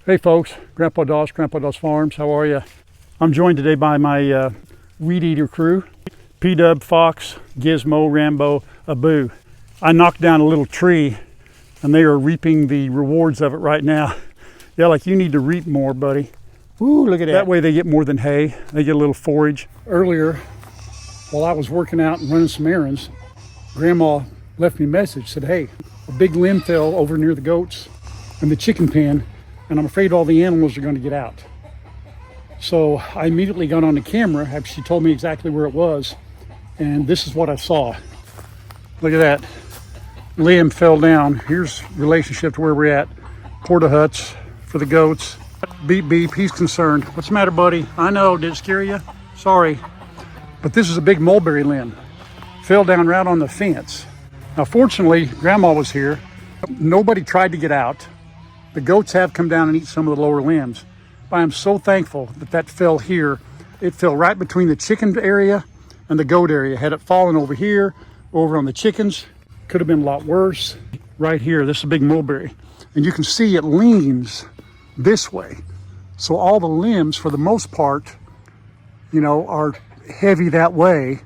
Hey folks, Grandpa Doss Farms, how are you? I'm joined today by my weed eater crew, P-Dub, Fox, Gizmo, Rambo, Abu. I knocked down a little tree and they are reaping the rewards of it right now. Yeah, like you need to reap more, buddy. Ooh, look at that. That way they get more than hay, they get a little forage. Earlier, while I was working out and running some errands, Grandma left me a message, said, hey, a big limb fell over near the goats and the chicken pen, and I'm afraid all the animals are going to get out. So I immediately got on the camera after she told me exactly where it was, and this is what I saw. Look at that. Limb fell down. Here's relationship to where we're at. Porta huts for the goats. Beep beep, he's concerned. What's the matter, buddy? I know, did it scare you? Sorry. But this is a big mulberry limb. Fell down right on the fence. Now fortunately, Grandma was here. Nobody tried to get out. The goats have come down and eat some of the lower limbs. But I'm so thankful that that fell here. It fell right between the chicken area and the goat area. Had it fallen over here, over on the chickens, could have been a lot worse. Right here, this is a big mulberry. And you can see it leans this way. So all the limbs, for the most part, you know, are heavy that way.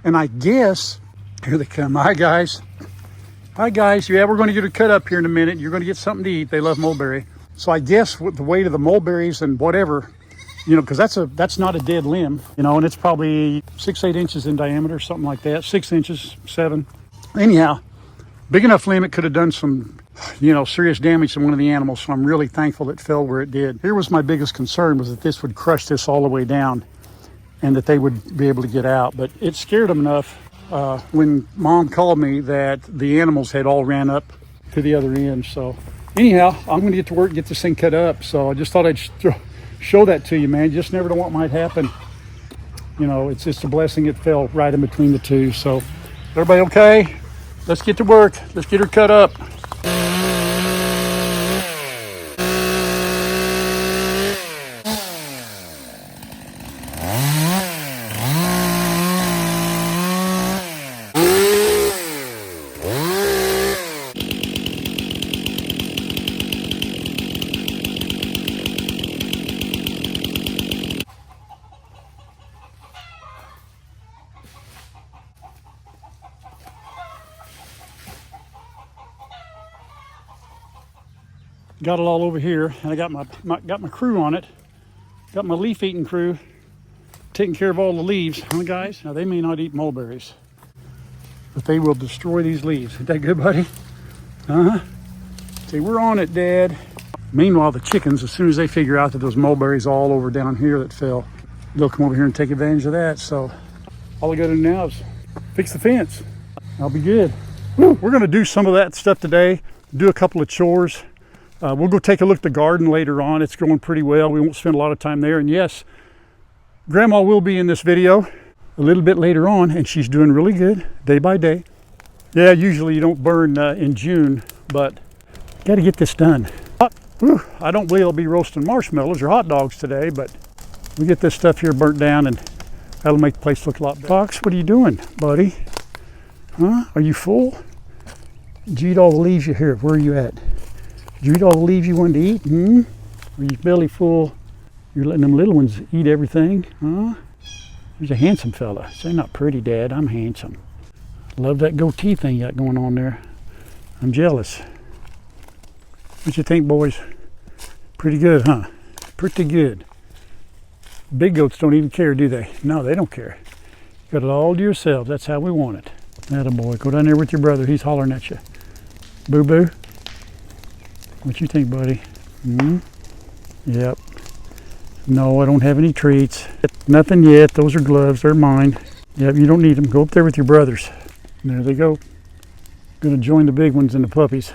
And I guess, here they come. Hi guys. Hi guys, yeah, we're going to get a cut up here in a minute. You're going to get something to eat. They love mulberry. So I guess with the weight of the mulberries and whatever, you know, because that's not a dead limb, you know, and it's probably 6-8 inches in diameter, something like that. 6 inches, 7. Anyhow, big enough limb, it could have done some, you know, serious damage to one of the animals. So I'm really thankful it fell where it did. Here was my biggest concern, was that this would crush this all the way down and that they would be able to get out. But it scared them enough when Mom called me that the animals had all ran up to the other end. So anyhow, I'm going to get to work and get this thing cut up. So I just thought I'd show that to you, man. You just never know what might happen. You know, it's just a blessing it fell right in between the two. So everybody okay? Let's get to work. Let's get her cut up. Got it all over here, and I got my crew on it. Got my leaf eating crew taking care of all the leaves. Huh, guys? Now they may not eat mulberries, but they will destroy these leaves. Isn't that good, buddy? See, we're on it, Dad. Meanwhile, the chickens, as soon as they figure out that those mulberries all over down here that fell, they'll come over here and take advantage of that. So all I got to do now is fix the fence. I'll be good. Woo, we're going to do some of that stuff today. Do a couple of chores. We'll go take a look at the garden later on. It's growing pretty well. We won't spend a lot of time there. And yes, Grandma will be in this video a little bit later on, and she's doing really good day by day. Yeah, usually you don't burn in June, but got to get this done. I don't believe I'll be roasting marshmallows or hot dogs today, but we get this stuff here burnt down, and that'll make the place look a lot better. Fox, what are you doing, buddy? Huh? Are you full? Did you eat all the leaves you hear? Where are you at? Did you eat all the leaves you wanted to eat? Are you belly full? You're letting them little ones eat everything, huh? He's a handsome fella. Say, not pretty, Dad. I'm handsome. Love that goatee thing you got going on there. I'm jealous. What you think, boys? Pretty good, huh? Pretty good. Big goats don't even care, do they? No, they don't care. You got it all to yourselves. That's how we want it. Attaboy. Go down there with your brother. He's hollering at you. Boo-boo. What you think, buddy? Yep. No, I don't have any treats. Nothing yet. Those are gloves. They're mine. Yep, you don't need them. Go up there with your brothers. There they go. Gonna join the big ones and the puppies.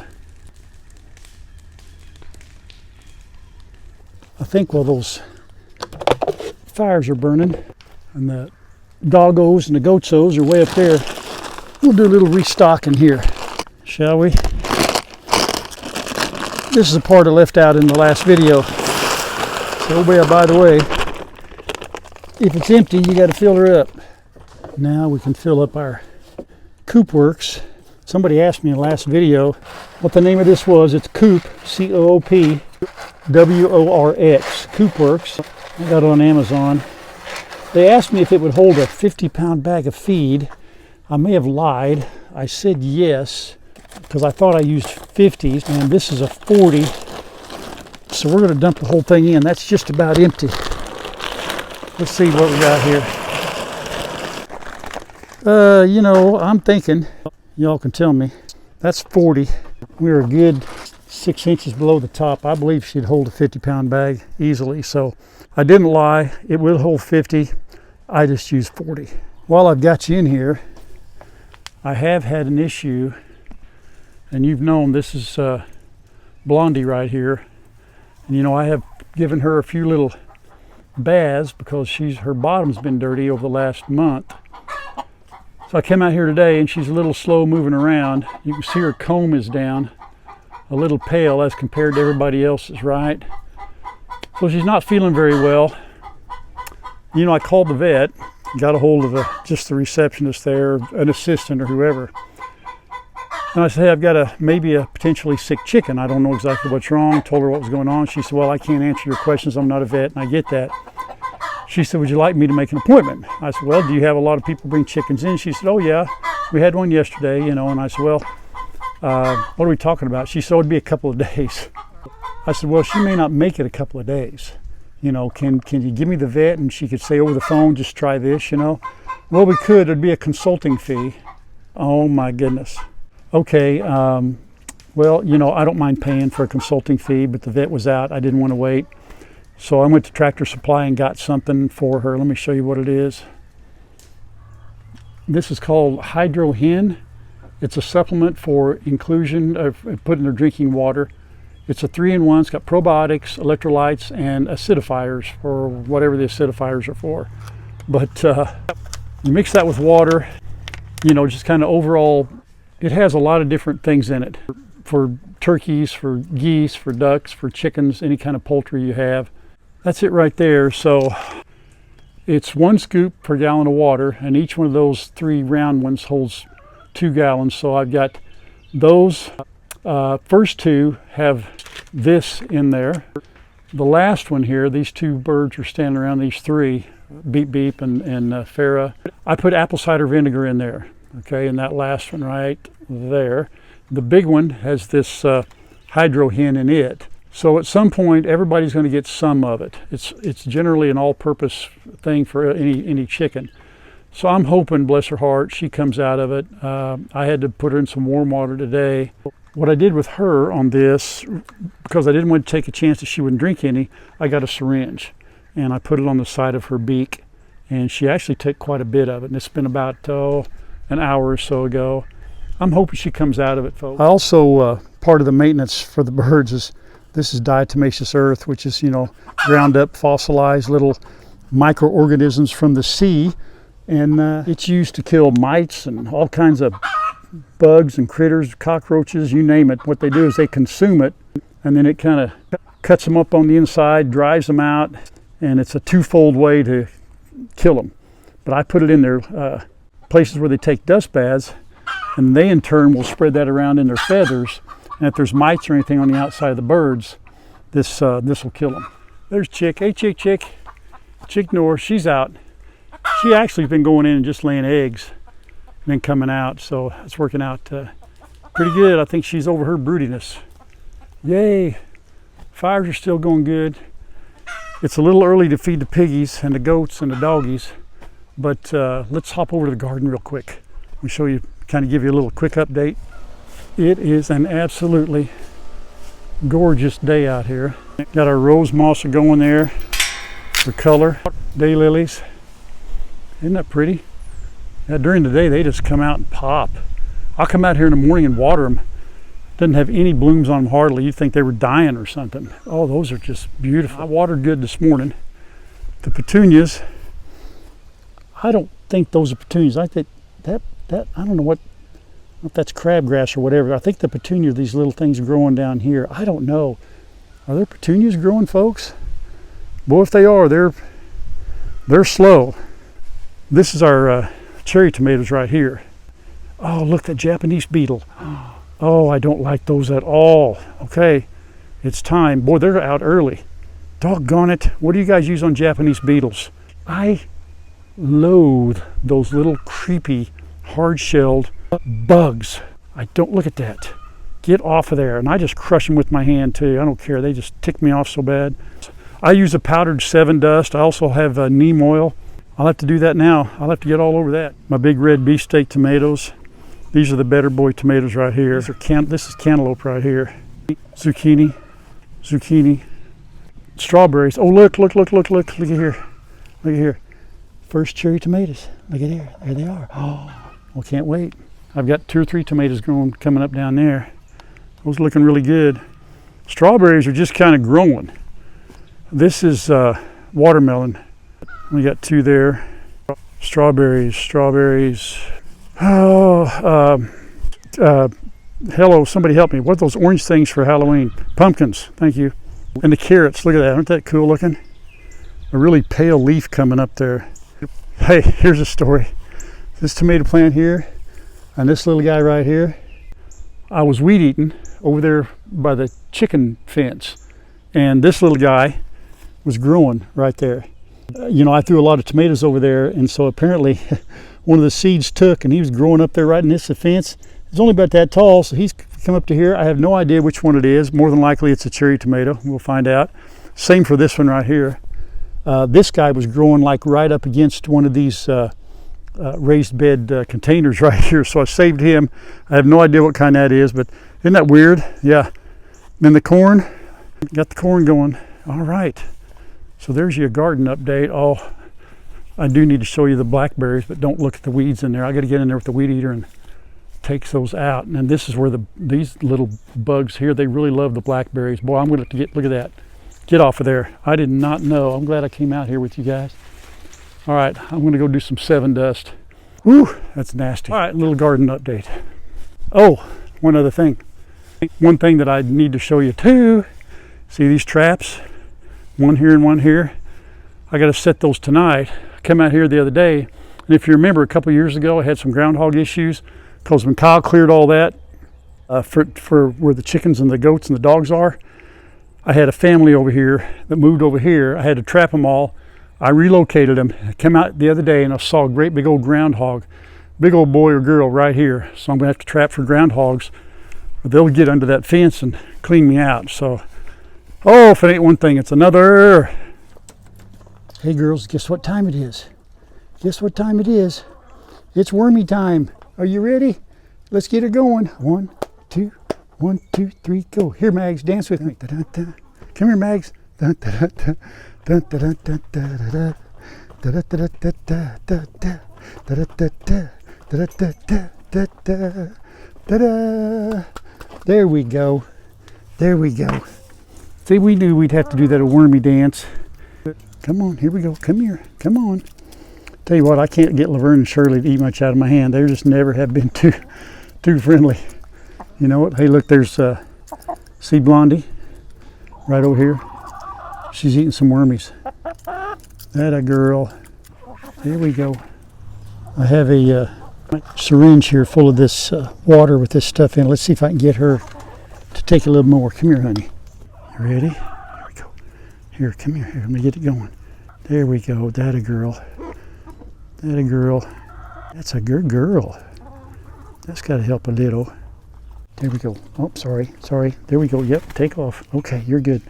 I think while those fires are burning and the doggos and the goatsos are way up there, we'll do a little restocking here, shall we? This is a part I left out in the last video. So, well, by the way, if it's empty, you got to fill her up. Now we can fill up our coop works. Somebody asked me in the last video what the name of this was. It's Coop, C-O-O-P. W-O-R-X, Coopworks. I got it on Amazon. They asked me if it would hold a 50-pound bag of feed. I may have lied. I said yes, because I thought I used 50s, and this is a 40. So we're going to dump the whole thing in. That's just about empty. Let's see what we got here. You know, I'm thinking, y'all can tell me, that's 40. We're a good 6 inches below the top. I believe she'd hold a 50-pound bag easily. So I didn't lie. It will hold 50. I just used 40. While I've got you in here, I have had an issue, and you've known this is Blondie right here. And you know, I have given her a few little baths because her bottom's been dirty over the last month. So I came out here today and she's a little slow moving around. You can see her comb is down, a little pale as compared to everybody else's, right? So she's not feeling very well. You know, I called the vet, got a hold of just the receptionist there, an assistant or whoever. And I said, hey, I've got maybe a potentially sick chicken. I don't know exactly what's wrong. Told her what was going on. She said, well, I can't answer your questions. I'm not a vet, and I get that. She said, would you like me to make an appointment? I said, well, do you have a lot of people bring chickens in? She said, oh, yeah. We had one yesterday, you know. And I said, well, what are we talking about? She said, oh, it'd be a couple of days. I said, well, she may not make it a couple of days. You know, can you give me the vet? And she could say over the phone, just try this, you know. Well, we could. It'd be a consulting fee. Oh, my goodness. Okay, well, you know, I don't mind paying for a consulting fee, but the vet was out. I didn't want to wait. So I went to Tractor Supply and got something for her. Let me show you what it is. This is called Hydro Hen. It's a supplement for inclusion of put in their drinking water. It's a 3-in-1. It's got probiotics, electrolytes, and acidifiers for whatever the acidifiers are for. But you mix that with water, you know, just kind of overall. It has a lot of different things in it for turkeys, for geese, for ducks, for chickens, any kind of poultry you have. That's it right there. So it's 1 scoop per gallon of water, and each one of those 3 round ones holds 2 gallons. So I've got those first 2 have this in there. The last one here, these 2 birds are standing around, these 3, Beep Beep and Farah. I put apple cider vinegar in there. Okay, and that last one right there. The big one has this Hydro Hen in it. So at some point, everybody's going to get some of it. It's generally an all-purpose thing for any chicken. So I'm hoping, bless her heart, she comes out of it. I had to put her in some warm water today. What I did with her on this, because I didn't want to take a chance that she wouldn't drink any, I got a syringe and I put it on the side of her beak, and she actually took quite a bit of it. And it's been about an hour or so ago. I'm hoping she comes out of it, folks. Also, part of the maintenance for the birds is this is diatomaceous earth, which is, you know, ground up, fossilized little microorganisms from the sea, and it's used to kill mites and all kinds of bugs and critters, cockroaches, you name it. What they do is they consume it, and then it kind of cuts them up on the inside, dries them out, and it's a twofold way to kill them. But I put it in there. Places where they take dust baths, and they in turn will spread that around in their feathers, and if there's mites or anything on the outside of the birds, this will kill them. There's Chick. Hey, Chick Nor, she's out. She actually has been going in and just laying eggs and then coming out, so it's working out pretty good. I think she's over her broodiness. Yay, fires are still going good. It's a little early to feed the piggies and the goats and the doggies. But let's hop over to the garden real quick. Let me show you, kind of give you a little quick update. It is an absolutely gorgeous day out here. Got our rose moss going there for color. Daylilies. Isn't that pretty? Yeah, during the day, they just come out and pop. I'll come out here in the morning and water them. Doesn't have any blooms on them hardly. You'd think they were dying or something. Oh, those are just beautiful. I watered good this morning. The petunias, I don't think those are petunias. I think that I don't know if that's crabgrass or whatever. I think the petunia are these little things growing down here. I don't know. Are there petunias growing, folks? Boy, if they are, they're slow. This is our cherry tomatoes right here. Oh, look, that Japanese beetle. Oh, I don't like those at all. Okay, It's time. Boy, they're out early. Doggone it. What do you guys use on Japanese beetles? I loathe those little creepy, hard-shelled bugs. I don't look at that. Get off of there. And I just crush them with my hand too. I don't care. They just tick me off so bad. I use a powdered 7 dust. I also have neem oil. I'll have to do that now. I'll have to get all over that. My big red beefsteak tomatoes. These are the Better Boy tomatoes right here. This is cantaloupe right here. Zucchini. Strawberries. Oh, look at here. Look at here. First cherry tomatoes. Look at here. There they are. Oh, well, can't wait. I've got 2 or 3 tomatoes coming up down there. Those looking really good. Strawberries are just kind of growing. This is watermelon. We got 2 there. Strawberries. Oh, hello, somebody help me. What are those orange things for Halloween? Pumpkins, thank you. And the carrots, look at that. Aren't that cool looking? A really pale leaf coming up there. Hey, here's a story. This tomato plant here and this little guy right here, I was weed eating over there by the chicken fence, and this little guy was growing right there. You know, I threw a lot of tomatoes over there, and so apparently one of the seeds took, and he was growing up there right in this fence. It's only about that tall, so he's come up to here. I have no idea which one it is. More than likely it's a cherry tomato. We'll find out. Same for this one right here. This guy was growing like right up against one of these raised bed containers right here, so I saved him. I have no idea what kind that is, but isn't that weird? Yeah. Then the corn, got the corn going. All right, so there's your garden update. Oh, I do need to show you the blackberries, but don't look at the weeds in there. I got to get in there with the weed eater and take those out. And this is where these little bugs here, they really love the blackberries. Boy, I'm going to get, look at that. Get off of there. I did not know. I'm glad I came out here with you guys. All right, I'm going to go do some 7 dust. Whew, that's nasty. All right, little garden update. Oh, one other thing. One thing that I need to show you too. See these traps? One here and one here. I got to set those tonight. I came out here the other day, and if you remember, a couple years ago, I had some groundhog issues because when Kyle cleared all that for where the chickens and the goats and the dogs are, I had a family over here that moved over here. I had to trap them all. I relocated them. I came out the other day and I saw a great big old groundhog, big old boy or girl right here. So I'm gonna have to trap for groundhogs, but they'll get under that fence and clean me out. So, oh, if it ain't one thing, it's another. Hey girls, guess what time it is? Guess what time it is? It's wormy time. Are you ready? Let's get it going. 1, 2, 1, 2, 3, go. Here, Mags, dance with me. Da-da-da. Come here, Mags. Da-da-da-da. Dun, dun, dun, dun, dun, dun, dun, dun, dun, dun, dun. There we go. There we go. See, we knew we'd have to do that a wormy dance. Come on, here we go. Come here. Come on. Tell you what, I can't get Laverne and Shirley to eat much out of my hand. They just never have been too friendly. You know what? Hey, look, there's see Blondie right over here. She's eating some wormies. That a girl. There we go. I have a syringe here full of this water with this stuff in. Let's see if I can get her to take a little more. Come here, honey. You ready? Here we go. Here, come here. Here, let me get it going. There we go. That a girl. That a girl. That's a good girl. That's got to help a little. There we go. Oh, sorry. There we go. Yep, take off. Okay, you're good.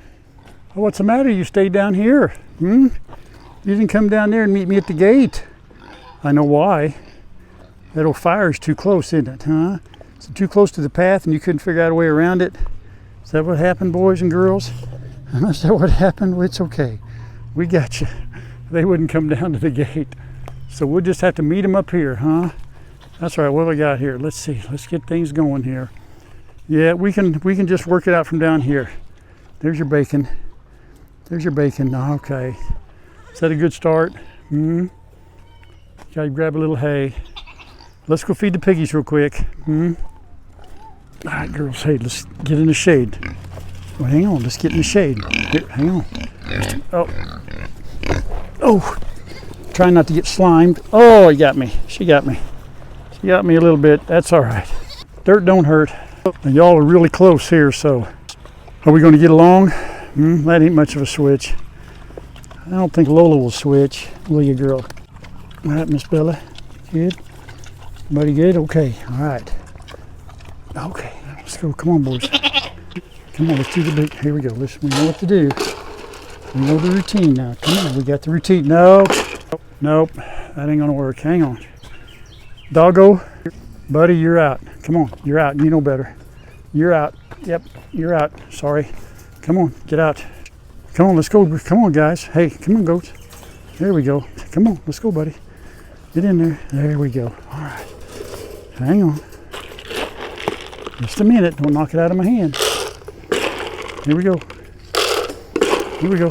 Oh, what's the matter? You stayed down here. You didn't come down there and meet me at the gate. I know why. That old fire's too close, isn't it, huh? Is it too close to the path and you couldn't figure out a way around it? Is that what happened, boys and girls? Is that what happened? Well, it's okay. We got you. They wouldn't come down to the gate. So we'll just have to meet them up here, huh? That's all right. What do we got here? Let's see. Let's get things going here. Yeah, we can just work it out from down here. There's your bacon. There's your bacon. Okay. Is that a good start? Gotta grab a little hay. Let's go feed the piggies real quick. All right, girls. Hey, let's get in the shade. Well, hang on. Let's get in the shade. Here, hang on. Oh. Trying not to get slimed. Oh, he got me. She got me. She got me a little bit. That's all right. Dirt don't hurt. And y'all are really close here, so Are we going to get along? That ain't much of a switch. I don't think Lola will switch. Will you, girl? All right, Miss Bella. Good? Everybody good? Okay. All right. Okay. Let's go. Come on, boys. Come on. Let's do the big. Here we go. Listen, we know what to do. We know the routine now. Come on. We got the routine. Nope. Nope. That ain't going to work. Hang on. Doggo. Buddy, you're out. Come on. You're out. You know better. You're out. Yep. You're out. Sorry. Come on. Get out. Come on. Let's go. Come on, guys. Hey, come on, goats. There we go. Come on. Let's go, buddy. Get in there. There we go. All right. Hang on. Just a minute. Don't knock it out of my hand. Here we go. Here we go.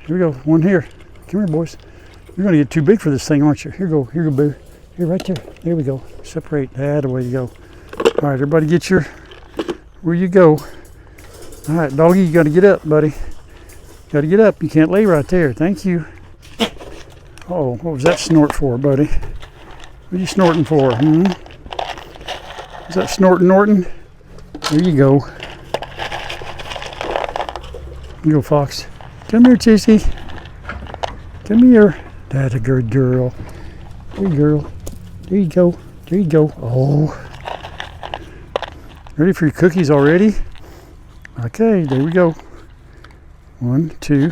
Here we go. One here. Come here, boys. You're going to get too big for this thing, aren't you? Here you go. Here you go, Boo. Here, right there. There we go. Separate. That way you go. All right, everybody get your, where you go. All right, doggy, you got to get up, buddy. Got to get up. You can't lay right there. Thank you. Oh, what was that snort for, buddy? What are you snorting for? Is that snorting, Norton? There you go. You go, Fox. Come here, Chasey. Come here. That's a good girl. There you girl. There you go. There you go. Oh. Ready for your cookies already? Okay, there we go. 1, 2.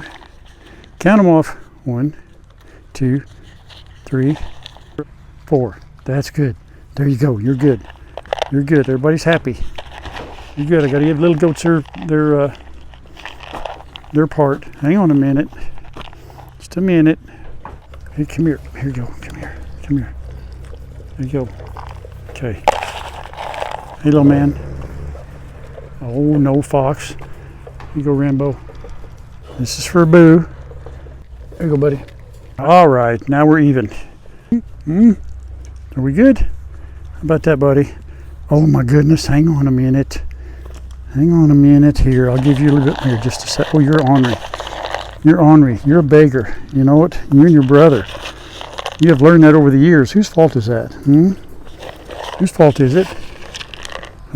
Count them off. 1, 2, 3, 4. That's good. There you go. You're good. You're good. Everybody's happy. You're good. I got to give little goats their part. Hang on a minute. Just a minute. Hey, come here. Here you go. Come here. Come here. There you go. Okay. Hey, little man. Oh, no, Fox. Here you go, Rambo. This is for Boo. There you go, buddy. All right. Now we're even. Are we good? How about that, buddy? Oh, my goodness. Hang on a minute. Hang on a minute here. I'll give you a little bit here. Just a sec. Oh, you're ornery. You're ornery. You're a beggar. You know what? You and your brother. You have learned that over the years. Whose fault is that? Whose fault is it?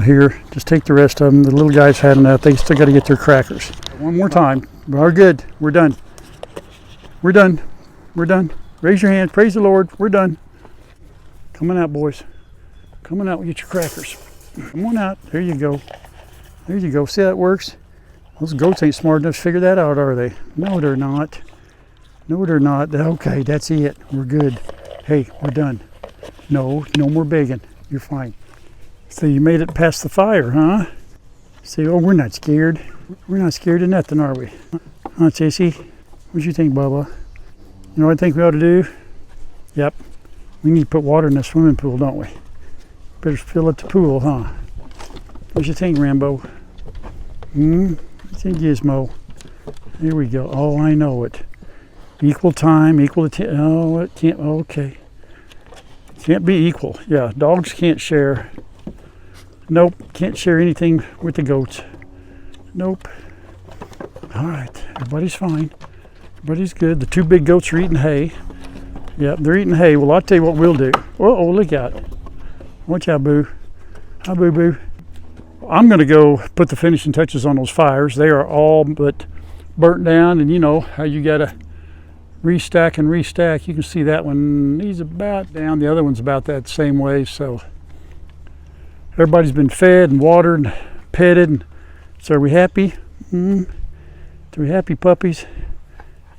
Here, just take the rest of them. The little guys had enough. They still got to get their crackers. One more time. We're good. We're done. We're done. We're done. Raise your hands. Praise the Lord. We're done. Coming out, boys. Coming out. We get your crackers. Come on out. There you go. There you go. See how it works? Those goats ain't smart enough to figure that out, are they? No, they're not. No, they're not. Okay, that's it. We're good. Hey, we're done. No more begging. You're fine. So you made it past the fire, huh? See, oh, we're not scared. We're not scared of nothing, are we? Huh, Chasey? What you think, Bubba? You know what I think we ought to do? Yep. We need to put water in the swimming pool, don't we? Better fill up the pool, huh? What you think, Rambo? What's in Gizmo? Here we go. Oh, I know it. Equal time, equal to... Oh, it can't... Okay. Can't be equal. Yeah, dogs can't share. Nope, can't share anything with the goats. Nope. All right, everybody's fine. Everybody's good. The two big goats are eating hay. Yep, they're eating hay. Well, I'll tell you what we'll do. Oh, look out. Watch out, Boo. Hi, Boo Boo. I'm going to go put the finishing touches on those fires. They are all but burnt down, and you know how you got to restack and restack. You can see that one, he's about down. The other one's about that same way. So everybody's been fed and watered and petted. And so are we happy? Are we happy, puppies?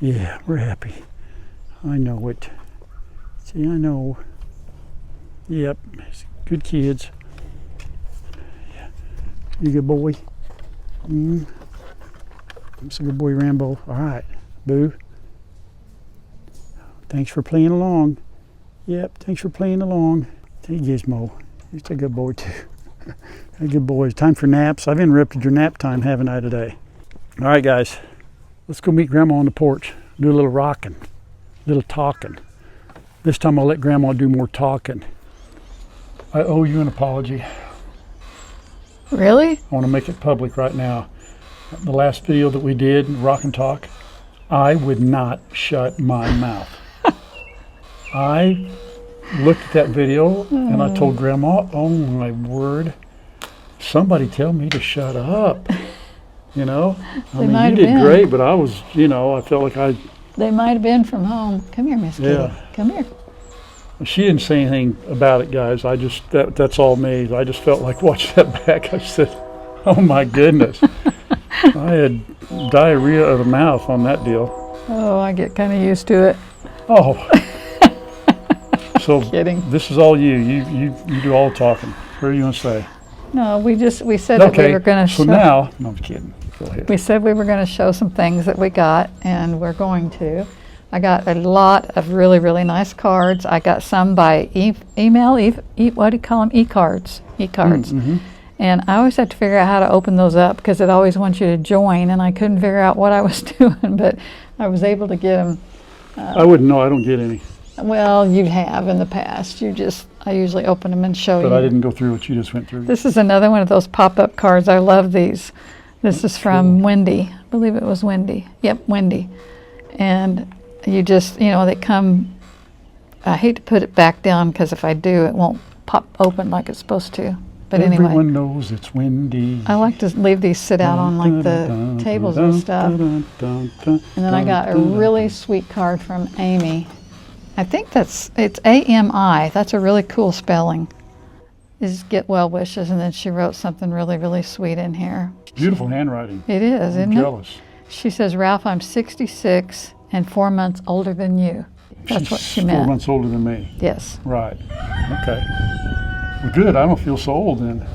Yeah, we're happy. I know it. See, I know. Yep, good kids. You good boy? That's a good boy, Rambo. All right, Boo. Thanks for playing along. Yep, thanks for playing along. Hey, Gizmo. You're a good boy, too. Hey, good boy. It's time for naps. I've interrupted your nap time, haven't I, today? All right, guys. Let's go meet Grandma on the porch. Do a little rocking, a little talking. This time I'll let Grandma do more talking. I owe you an apology. Really? I want to make it public right now. The last video that we did, Rock and Talk, I would not shut my mouth. I looked at that video and I told Grandma, oh my word, somebody tell me to shut up. You know, I They mean, might you have did been. great, but I was, you know, I felt like They might have been from home. Come here, Miss Kitty. Yeah. Come here. she didn't say anything about it, guys. I just, that's all me. I just felt like watching that back. I said, oh my goodness. I had diarrhea of the mouth on that deal. Oh, I get kind of used to it. Oh. So Kidding. this is all you. You do all the talking. What are you going to say? No, we said that we were going to so show. now, no, I'm kidding. Go ahead. We said we were going to show some things that we got, and we're going to. I got a lot of really, really nice cards. I got some by email, what do you call them? E-cards. E-cards. Mm-hmm. And I always have to figure out how to open those up because it always wants you to join, and I couldn't figure out what I was doing, but I was able to get them. I wouldn't know. I don't get any. Well, you have in the past. I usually open them and show you. But I didn't go through what you just went through. This is another one of those pop-up cards. I love these. This is from Wendy. I believe it was Wendy. Yep, Wendy. And you just, they come, I hate to put it back down because if I do, it won't pop open like it's supposed to. But Everyone anyway, knows it's windy. I like to leave these sit out on like the tables and stuff. And then I got a really sweet card from Amy. I think it's AMI. That's a really cool spelling. Is get well wishes, and then she wrote something really, really sweet in here. Beautiful handwriting. It is, I'm isn't jealous. it? She says, Ralph, I'm 66 and 4 months older than you. That's what she meant. 4 months older than me. Yes. Right. Okay. Well, good. I don't feel so old then.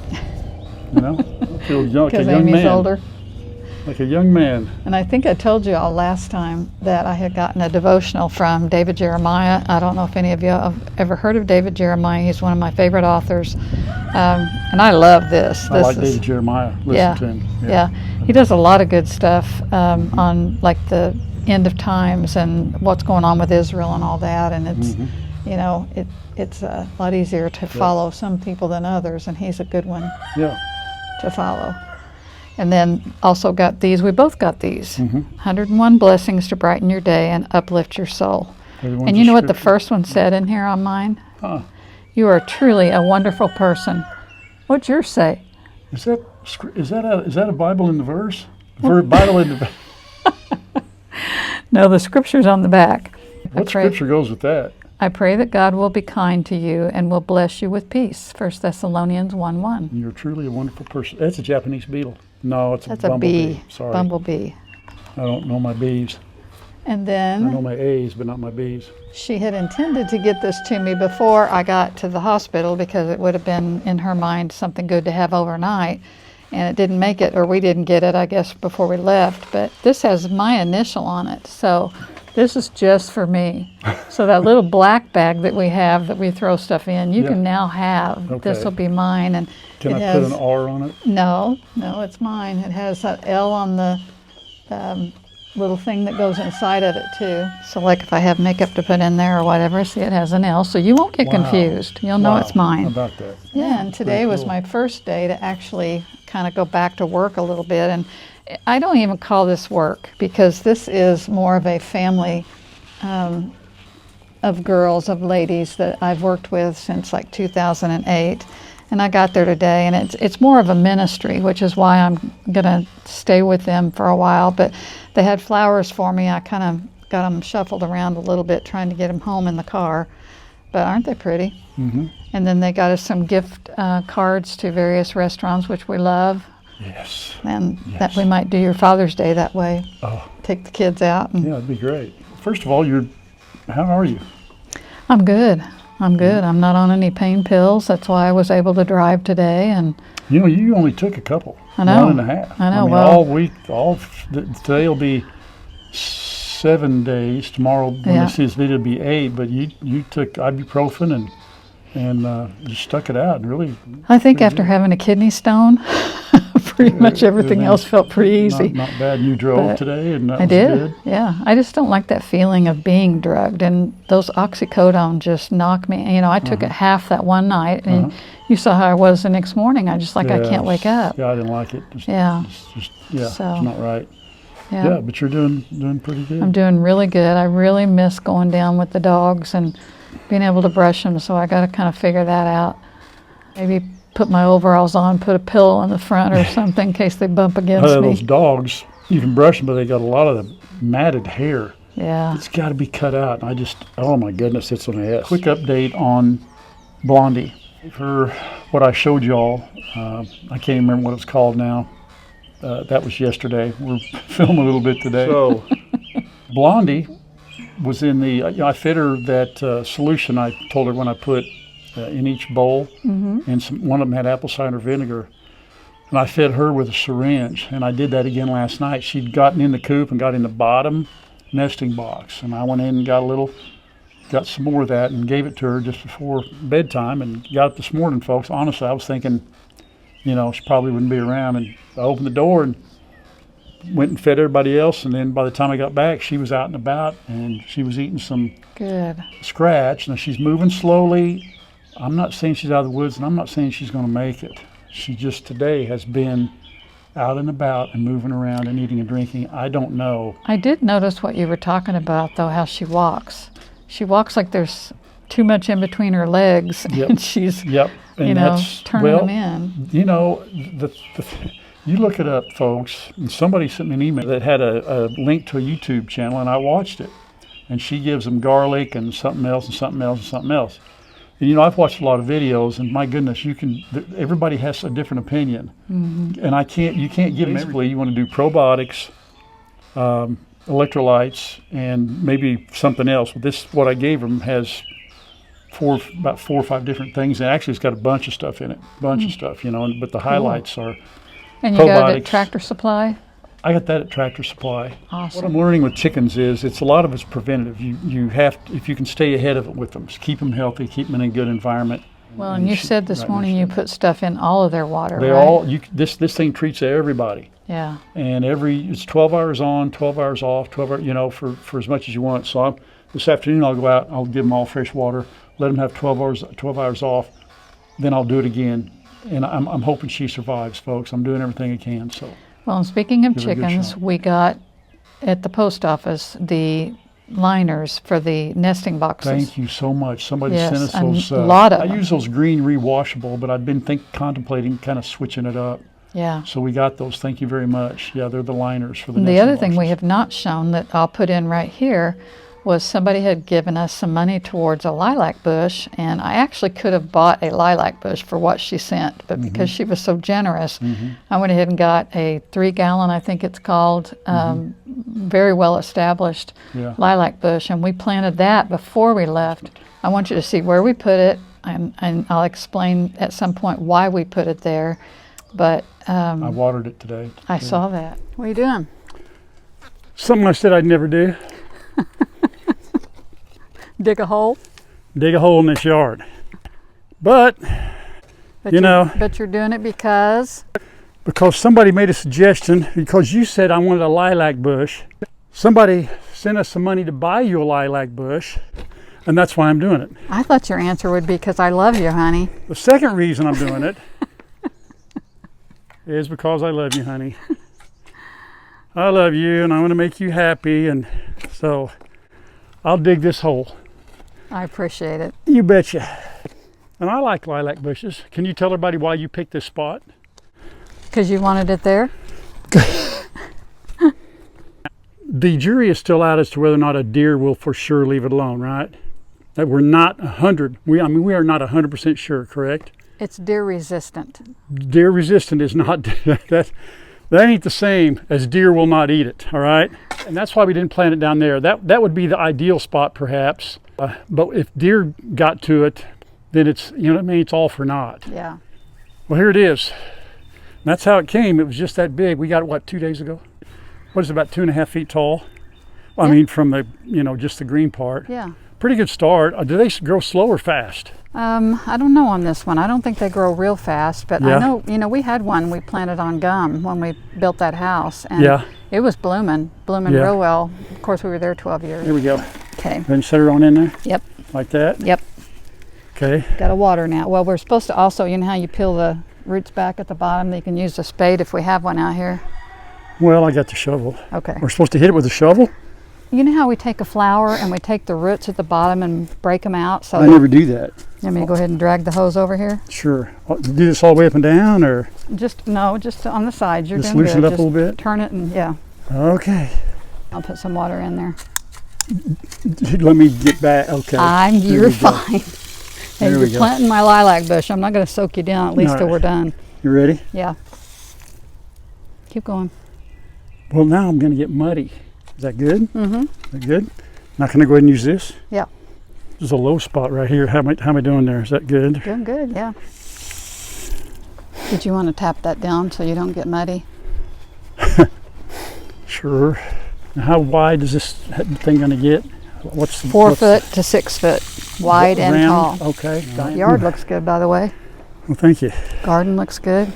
You know, I feel young, like a Because young Amy's man. older. Like a young man. And I think I told you all last time that I had gotten a devotional from David Jeremiah. I don't know if any of you have ever heard of David Jeremiah. He's one of my favorite authors. And I love this. I like David Jeremiah. Listen to him. Yeah. He does a lot of good stuff on like the end of times and what's going on with Israel and all that. And it's, it's a lot easier to follow some people than others. And he's a good one to follow. And then also got these. We both got these. 101 blessings to brighten your day and uplift your soul. Everyone's And you know what the scripture. first one said in here on mine? Huh. You are truly a wonderful person. What's yours say? Is that a Bible in the verse? Bible in the. No, the scripture's on the back. What scripture goes with that? I pray that God will be kind to you and will bless you with peace. 1 Thessalonians 1:1. You're truly a wonderful person. That's a Japanese beetle. No, it's That's a a bumblebee. bee. Sorry. Bumblebee. I don't know my B's. And I know then my A's, but not my B's. she had intended to get this to me before I got to the hospital because it would have been in her mind something good to have overnight. And it didn't make it, or we didn't get it, I guess, before we left. But this has my initial on it. So this is just for me. So that little black bag that we have that we throw stuff in, you can now have. Okay. This will be mine. And Can it I has, put an R on it? No, it's mine. It has that L on the little thing that goes inside of it too. So like if I have makeup to put in there or whatever, see it has an L. So you won't get confused. You'll know it's mine. How about that? Yeah, and today Very was cool. my first day to actually kind of go back to work a little bit. And I don't even call this work because this is more of a family of girls, of ladies that I've worked with since like 2008. And I got there today, and it's more of a ministry, which is why I'm going to stay with them for a while. But they had flowers for me. I kind of got them shuffled around a little bit, trying to get them home in the car. But aren't they pretty? Mm-hmm. And then they got us some gift cards to various restaurants, which we love. Yes. And that we might do your Father's Day that way. Oh. Take the kids out. And Yeah, it'd be great. First of all, how are you? I'm good. I'm good. I'm not on any pain pills. That's why I was able to drive today. And You know, you only took a couple. I know. 1.5. I know, I mean, well- all week, today will be 7 days. Tomorrow, when Yeah. I see this video, it'll be 8. But you took ibuprofen and just stuck it out and really. I think after having a kidney stone, pretty much everything else felt pretty easy. Not bad. And you drove But today, and that I was did. good. Yeah. I just don't like that feeling of being drugged. And those oxycodone just knock me. I took it half that one night, and you saw how I was the next morning. I just I can't wake up. Yeah, I didn't like it. Yeah. It's So- not right. Yeah. Yeah, but you're doing pretty good. I'm doing really good. I really miss going down with the dogs and being able to brush them, so I got to kind of figure that out. Maybe put my overalls on, put a pillow on the front or something in case they bump against me. Those dogs, you can brush them, but they got a lot of the matted hair. Yeah. It's got to be cut out. And I just, oh my goodness, it's a mess. Quick update on Blondie. For what I showed y'all, I can't even remember what it's called now. That was yesterday. We're filming a little bit today. So Blondie was in the, I fed her that solution I told her when I put in each bowl, and one of them had apple cider vinegar. And I fed her with a syringe, and I did that again last night. She'd gotten in the coop and got in the bottom nesting box, and I went in and got some more of that and gave it to her just before bedtime, and got up this morning, folks. Honestly, I was thinking, you know, she probably wouldn't be around, and I opened the door and went and fed everybody else, and then by the time I got back, she was out and about, and she was eating some scratch. Now, she's moving slowly. I'm not saying she's out of the woods, and I'm not saying she's going to make it. She just today has been out and about and moving around and eating and drinking. I don't know. I did notice what you were talking about, though, how she walks. She walks like there's too much in between her legs, and she's, and you know, turning them in. You know, you look it up, folks, and somebody sent me an email that had a link to a YouTube channel, and I watched it. And she gives them garlic and something else and something else and something else. And, you know, I've watched a lot of videos, and my goodness, everybody has a different opinion. And you can't give them everything. You want to do probiotics, electrolytes, and maybe something else. What I gave them has about 4 or 5 different things, and actually it's got a bunch of stuff in it, of stuff, you know, but the highlights are And you got it at Tractor Supply? I got that at Tractor Supply. Awesome. What I'm learning with chickens is a lot of it's preventative. You have to, if you can stay ahead of it with them, just keep them healthy, keep them in a good environment. Well, and you said this morning you put stuff in all of their water, They right? all, this thing treats everybody. Yeah. And it's 12 hours on, 12 hours off, 12 hours, you know, for as much as you want. So this afternoon I'll go out, I'll give them all fresh water, let them have 12 hours off, then I'll do it again. And I'm hoping she survives, folks. I'm doing everything I can. So. Well, and speaking of chickens, we got at the post office the liners for the nesting boxes. Thank you so much. Somebody sent us those. A lot of I them. use those green rewashable, but I've been contemplating kind of switching it up. Yeah. So we got those. Thank you very much. Yeah, they're the liners for the And nesting the other thing boxes. we have not shown that I'll put in right here was somebody had given us some money towards a lilac bush, and I actually could have bought a lilac bush for what she sent, but because she was so generous, I went ahead and got a 3-gallon, I think it's called, very well established lilac bush, and we planted that before we left. I want you to see where we put it, and I'll explain at some point why we put it there, but I watered it today. I saw that. What are you doing? Something I said I'd never do. Dig a hole? Dig a hole in this yard. But you know. But you're doing it because? Because somebody made a suggestion, because you said I wanted a lilac bush. Somebody sent us some money to buy you a lilac bush, and that's why I'm doing it. I thought your answer would be because I love you, honey. The second reason I'm doing it is because I love you, honey. I love you, and I want to make you happy, and so I'll dig this hole. I appreciate it. You betcha. And I like lilac bushes. Can you tell everybody why you picked this spot? Because you wanted it there? The jury is still out as to whether or not a deer will for sure leave it alone, right? That we're not 100. We are not 100% sure, correct? It's deer resistant. Deer resistant is not that ain't the same as deer will not eat it, all right? And that's why we didn't plant it down there. That would be the ideal spot perhaps. But if deer got to it, then it's, you know what I mean, it's all for naught. Yeah. Well, here it is. And that's how it came. It was just that big. We got it, what, 2 days ago? What is it, about 2.5 feet tall? I mean, from the, you know, just the green part. Yeah. Pretty good start. Do they grow slow or fast? I don't know on this one. I don't think they grow real fast, but I know, you know, we had one we planted on gum when we built that house, and it was blooming real well. Of course, we were there 12 years. Here we go. Okay. Then set her on in there? Yep. Like that? Yep. Okay. Got to water now. Well, we're supposed to also, you know how you peel the roots back at the bottom? You can use a spade if we have one out here. Well, I got the shovel. Okay. We're supposed to hit it with a shovel? you know how we take a flower and we take the roots at the bottom and break them out? So I never do that. let me go ahead and drag the hose over here. Sure. Do this all the way up and down, or Just on the sides. You're just doing loosen good. it up a little bit? Turn it and yeah. Okay. I'll put some water in there. Let me get back. Okay. You're fine. Hey, There you're we go. planting my lilac bush. I'm not going to soak you down at least All till right. we're done. You ready? Yeah. Keep going. Well, now I'm going to get muddy. Is that good? Mm-hmm. Is that good? Now can I go ahead and use this? Yeah. There's a low spot right here. How am I doing there? Is that good? Doing good, yeah. Did you want to tap that down so you don't get muddy? Sure. Now how wide is this thing going to get? What's the 4 foot to 6 foot, wide and round? tall. Okay. Yard looks good, by the way. Well, thank you. Garden looks good.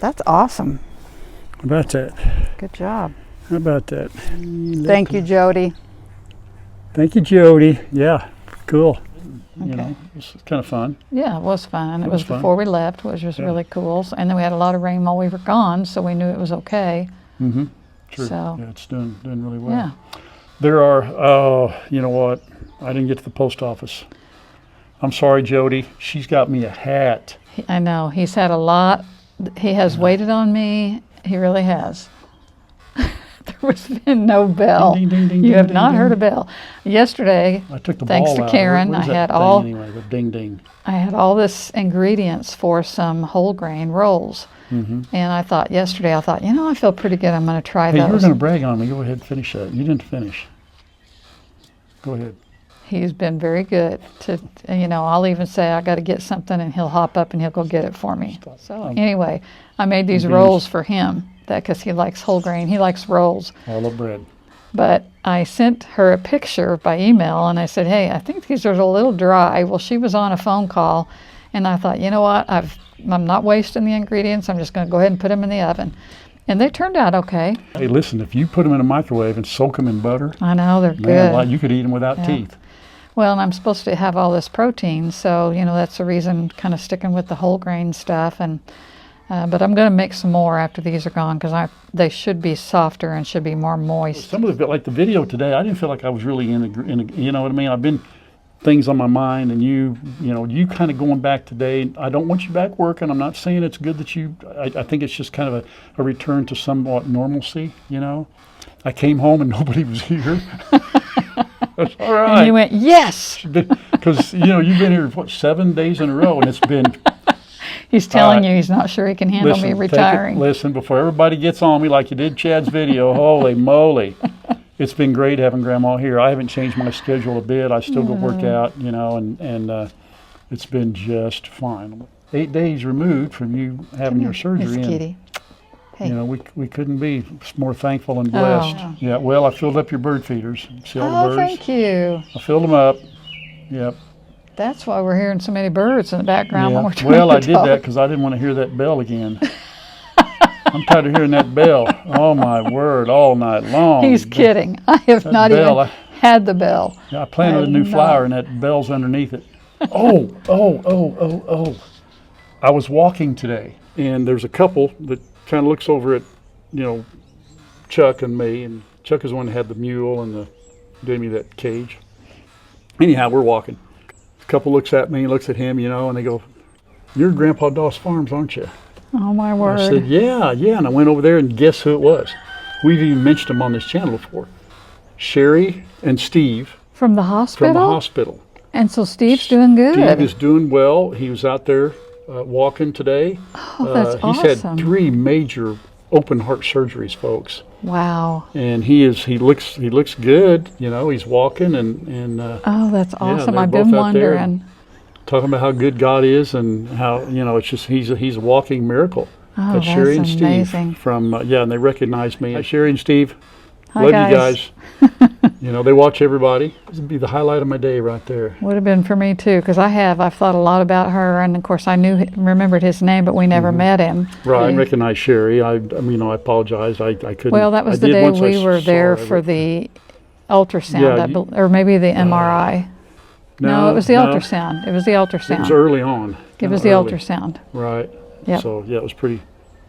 That's awesome. How about that? Good job. How about that? Thank you, Jody. Thank you, Jody. Yeah, cool. Okay. You know, it's kind of fun. Yeah, it was fun. It was fun. before we left, which was really cool. And then we had a lot of rain while we were gone, so we knew it was okay. Mm-hmm. True. So- Yeah, it's doing really well. Yeah. There are, you know what? I didn't get to the post office. I'm sorry, Jody. She's got me a hat. I know. He's had a lot. He has waited on me. He really has. There has been no bell. Ding, ding, ding, You ding, have ding, not ding. heard a bell. Yesterday, I took the thanks ball to out. Karen, Where's I that had thing all anyway, the ding ding. I had all this ingredients for some whole grain rolls. Mm-hmm. And I thought, I feel pretty good. I'm going to try Hey, you were those. going to brag on me. Go ahead and finish that. You didn't finish. Go ahead. He's been very good to, I'll even say I got to get something and he'll hop up and he'll go get it for me. So anyway, I made these beans. rolls for him because he likes whole grain. He likes rolls. I love bread. But I sent her a picture by email and I said, hey, I think these are a little dry. Well, she was on a phone call and I thought, you know what? I'm not wasting the ingredients. I'm just going to go ahead and put them in the oven. And they turned out okay. Hey, listen, if you put them in a microwave and soak them in butter, I know, they're man, good. like, you could eat them without Yeah. teeth. Well, and I'm supposed to have all this protein, so that's the reason kind of sticking with the whole grain stuff. And but I'm going to make some more after these are gone because they should be softer and should be more moist. Some of it, like the video today, I didn't feel like I was really in a you know what I mean? I've been things on my mind, and you kind of going back today. I don't want you back working. I'm not saying it's good that I think it's just kind of a return to somewhat normalcy, I came home and nobody was here. That's all right. And you went, yes! Because, you've been here, 7 days in a row, and it's been... He's telling you he's not sure he can handle me retiring. Listen, before everybody gets on me like you did Chad's video, holy moly. It's been great having Grandma here. I haven't changed my schedule a bit. I still go work out, and it's been just fine. 8 days removed from you having your surgery. Miss Kitty. Hey. We couldn't be more thankful and blessed. Oh. Yeah, well, I filled up your bird feeders. See all the birds? Thank you. I filled them up. Yep. That's why we're hearing so many birds in the background when we're trying Well, to I did talk. that because I didn't want to hear that bell again. I'm tired of hearing that bell. Oh, my word, all night long. He's kidding. I have not bell, even had the bell. Yeah, I planted a new flower and that bell's underneath it. Oh. I was walking today and there's a couple that kind of looks over at, Chuck and me. And Chuck is the one that had the mule and gave me that cage. Anyhow, we're walking. A couple looks at me, looks at him, and they go, "You're Grandpa Doss Farms, aren't you?" Oh, my word. I said, yeah. And I went over there and guess who it was? We've even mentioned them on this channel before. Sherry and Steve From the hospital? from the hospital. And so Steve's doing good. Steve is doing well. He was out there walking today. Oh, that's He's awesome. had 3 major open heart surgeries, folks. Wow. And he looks good. He's walking and Oh, that's awesome. they're I've been both out there. wondering. Talking about how good God is and how it's just he's a walking miracle. Oh, That's Sherry and that's Steve amazing. from and they recognize me. Hi, Sherry and Steve. Hi, Love guys. you guys. They watch everybody. This would be the highlight of my day right there. Would have been for me too, because I've thought a lot about her, and of course I remembered his name, but we never met him. Right, I recognize Sherry. I apologize. I couldn't. Well, that was I the did day once I we were saw there her, for but- the ultrasound, Yeah, or maybe the MRI. No, it was the no, ultrasound. It was the ultrasound. It was early on. It was the early. ultrasound. Right. Yep. So yeah, it was pretty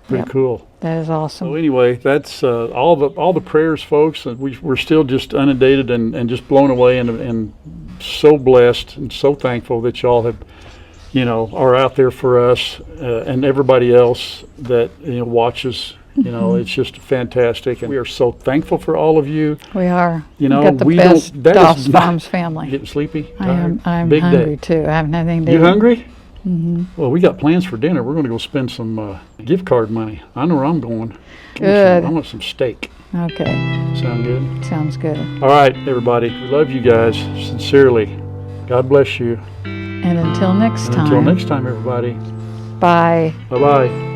Pretty Yep. cool. That is awesome. So anyway, that's all the prayers, folks. And we're still just inundated and just blown away and so blessed and so thankful that y'all have, are out there for us and everybody else that watches. It's just fantastic, and we are so thankful for all of you. We are. We got the we best don't. That Doss is not- Farms family. Getting sleepy. I'm Tired? Big hungry day. too. I haven't had anything to You eat. hungry? Well, we got plans for dinner. We're going to go spend some gift card money. I know where I'm going. Good. I want some steak. Okay. Sound good? Sounds good. All right, everybody. We love you guys sincerely. God bless you. And until next And time. until next time, everybody. Bye. Bye-bye.